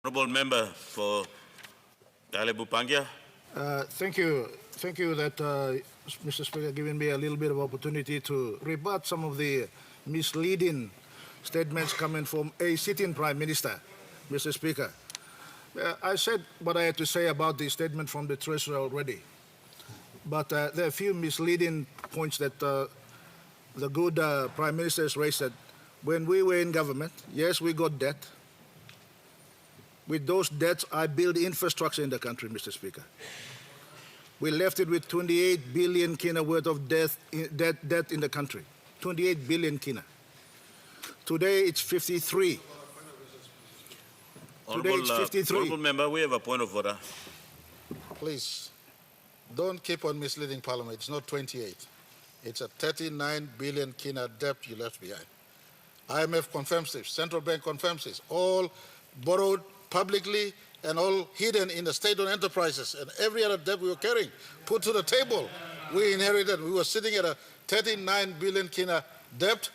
Honourable Member for Ialibu, Pangia. Thank you. Thank you that Mr. Speaker giving me a little bit of opportunity to rebut some of the misleading statements coming from a sitting Prime Minister, Mr. Speaker. I said what I had to say about the statement from the Treasurer already, but there are a few misleading points that the good Prime Minister has raised. That when we were in government, yes, we got debt. With those debts, I built infrastructure in the country, Mr. Speaker. We left it with 28 billion kina worth of debt in the country. 28 billion kina. Today it's 53. Today it's 53. Honourable Member, we have a point of order. Please, don't keep on misleading Parliament. It's not 28. It's a 39 billion kina debt you left behind. IMF confirms this. Central Bank confirms this. All borrowed publicly and all hidden in the state-owned enterprises, and every other debt we were carrying, put to the table. We inherited. We were sitting at a 39 billion kina debt,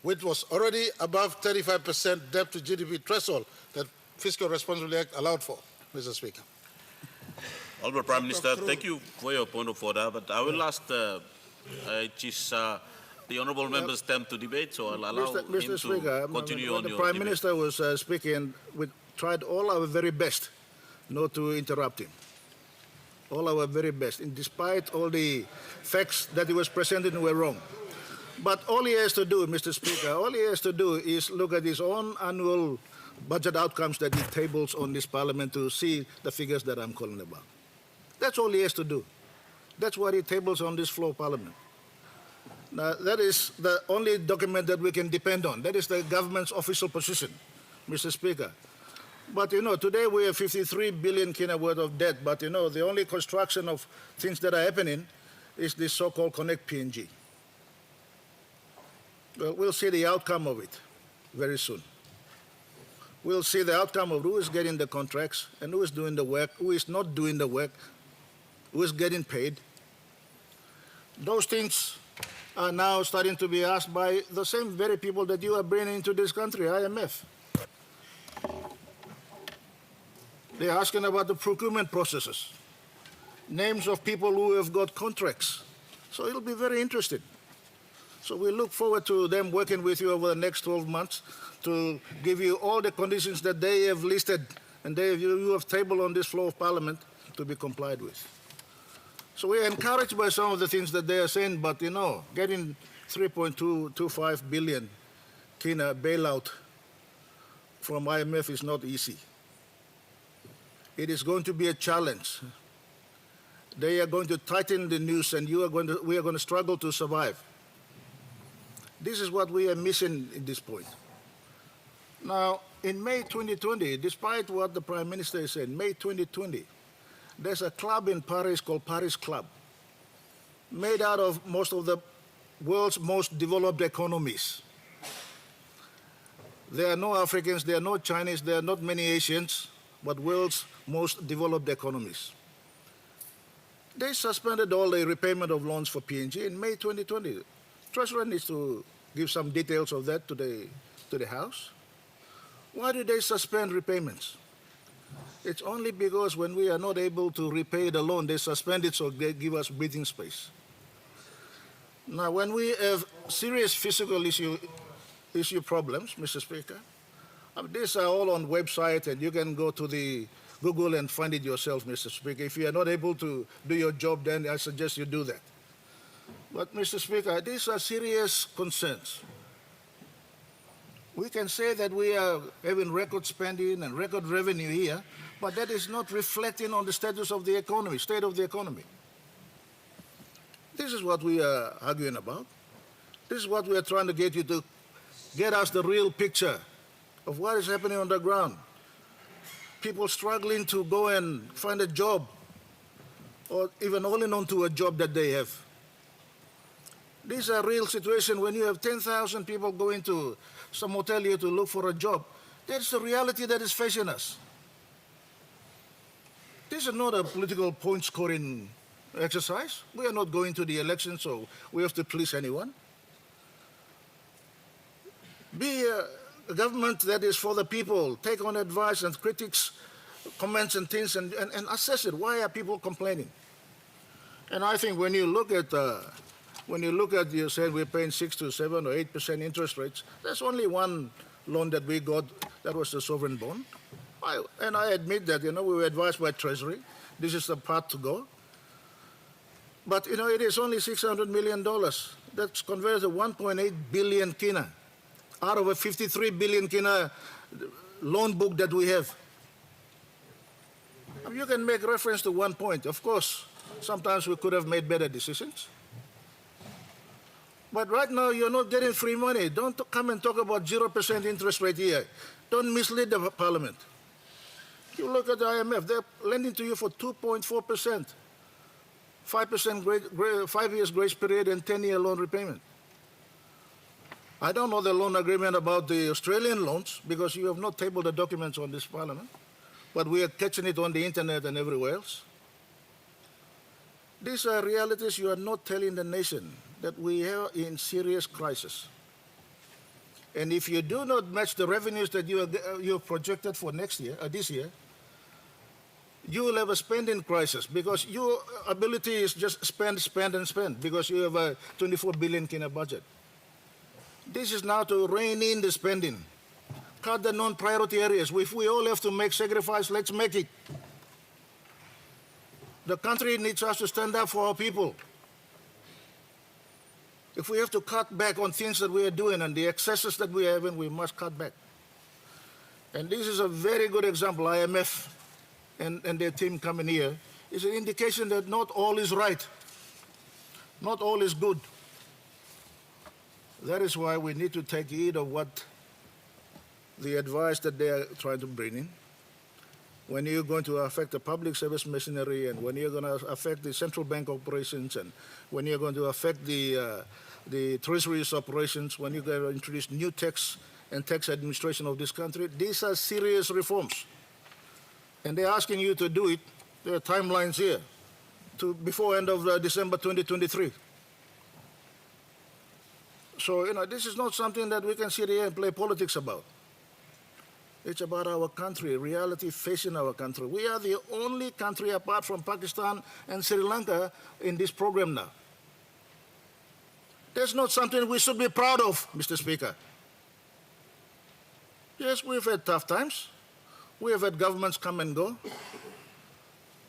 which was already above 35% debt to GDP threshold that Fiscal Responsibility Act allowed for, Mr. Speaker. Honourable Prime Minister, thank you for your point of order, but I will ask the Honourable Member's term to debate, so I'll allow Mr. him Speaker, to continue when on the your Prime debate. Minister was speaking, we tried all our very best not to interrupt him. All our very best, and despite all the facts that he was presenting were wrong. But all he has to do, Mr. Speaker, all he has to do is look at his own annual budget outcomes that he tables on this Parliament to see the figures that I'm calling about. That's all he has to do. That's what he tables on this floor of Parliament. Now, that is the only document that we can depend on. That is the government's official position, Mr. Speaker. But, today we have 53 billion kina worth of debt, but, the only construction of things that are happening is this so-called Connect PNG. Well, we'll see the outcome of it very soon. We'll see the outcome of who is getting the contracts and who is doing the work, who is not doing the work, who is getting paid. Those things are now starting to be asked by the same very people that you are bringing into this country, IMF. They're asking about the procurement processes, names of people who have got contracts. So it'll be very interesting. So we look forward to them working with you over the next 12 months to give you all the conditions that they have listed and you have tabled on this floor of Parliament to be complied with. So we are encouraged by some of the things that they are saying, but getting 3.225 billion kina bailout from IMF is not easy. It is going to be a challenge. They are going to tighten the noose, and we are going to struggle to survive. This is what we are missing at this point. Now, in May 2020, despite what the Prime Minister is saying, May 2020, there's a club in Paris called Paris Club, made out of most of the world's most developed economies. There are no Africans, there are no Chinese, there are not many Asians, but world's most developed economies. They suspended all the repayment of loans for PNG in May 2020. Treasurer needs to give some details of that to the House. Why did they suspend repayments? It's only because when we are not able to repay the loan, they suspend it so they give us breathing space. Now, when we have serious physical issue problems, Mr. Speaker, these are all on website, and you can go to the Google and find it yourself, Mr. Speaker. If you are not able to do your job, then I suggest you do that. But, Mr. Speaker, these are serious concerns. We can say that we are having record spending and record revenue here, but that is not reflecting on the status of the economy, state of the economy. This is what we are arguing about. This is what we are trying to get you to get us the real picture of what is happening on the ground. People struggling to go and find a job, or even holding on to a job that they have. These are real situations when you have 10,000 people going to some hotel here to look for a job. That's the reality that is facing us. This is not a political point-scoring exercise. We are not going to the election, so we have to please anyone. a government that is for the people. Take on advice and critics, comments and things, and assess it. Why are people complaining? And I think when you look at you said we're paying 6 to 7 or 8% interest rates, there's only one loan that we got, that was the sovereign bond. And I admit that, we were advised by Treasury, this is the path to go. But, it is only $600 million. That's converted to 1.8 billion kina out of a 53 billion kina loan book that we have. You can make reference to one point. Of course, sometimes we could have made better decisions. But right now, you're not getting free money. Don't come and talk about 0% interest rate here. Don't mislead the parliament. You look at the IMF, they're lending to you for 2.4%, 5% 5 years grace period and 10-year loan repayment. I don't know the loan agreement about the Australian loans because you have not tabled the documents on this parliament, but we are catching it on the internet and everywhere else. These are realities you are not telling the nation, that we are in serious crisis. And if you do not match the revenues that you have projected for next year, this year, you will have a spending crisis because your ability is just spend, spend, and spend because you have a 24 billion kina budget. This is now to rein in the spending. Cut the non-priority areas. If we all have to make sacrifice, let's make it. The country needs us to stand up for our people. If we have to cut back on things that we are doing and the excesses that we are having, we must cut back. And this is a very good example. IMF and their team coming here is an indication that not all is right. Not all is good. That is why we need to take heed of what the advice that they are trying to bring in. When you're going to affect the public service machinery and when you're going to affect the central bank operations and when you're going to affect the treasury's operations, when you're going to introduce new tax and tax administration of this country, these are serious reforms. And they're asking you to do it. There are timelines here to before end of December 2023. So, this is not something that we can sit here and play politics about. It's about our country, reality facing our country. We are the only country apart from Pakistan and Sri Lanka in this program now. That's not something we should be proud of, Mr. Speaker. Yes, we've had tough times. We have had governments come and go.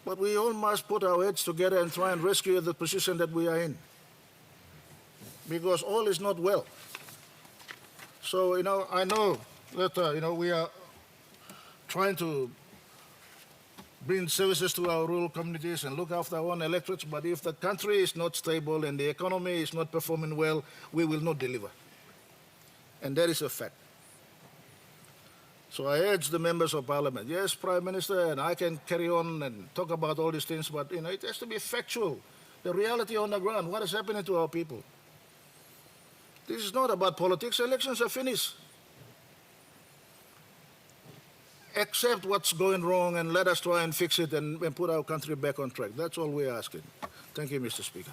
But we all must put our heads together and try and rescue the position that we are in. Because all is not well. So, I know that, we are trying to bring services to our rural communities and look after our own electorates, but if the country is not stable and the economy is not performing well, we will not deliver. And that is a fact. So I urge the members of parliament, yes, Prime Minister, and I can carry on and talk about all these things, but it has to be factual. The reality on the ground, what is happening to our people. This is not about politics. Elections are finished. Accept what's going wrong and let us try and fix it and put our country back on track. That's all we're asking. Thank you, Mr. Speaker.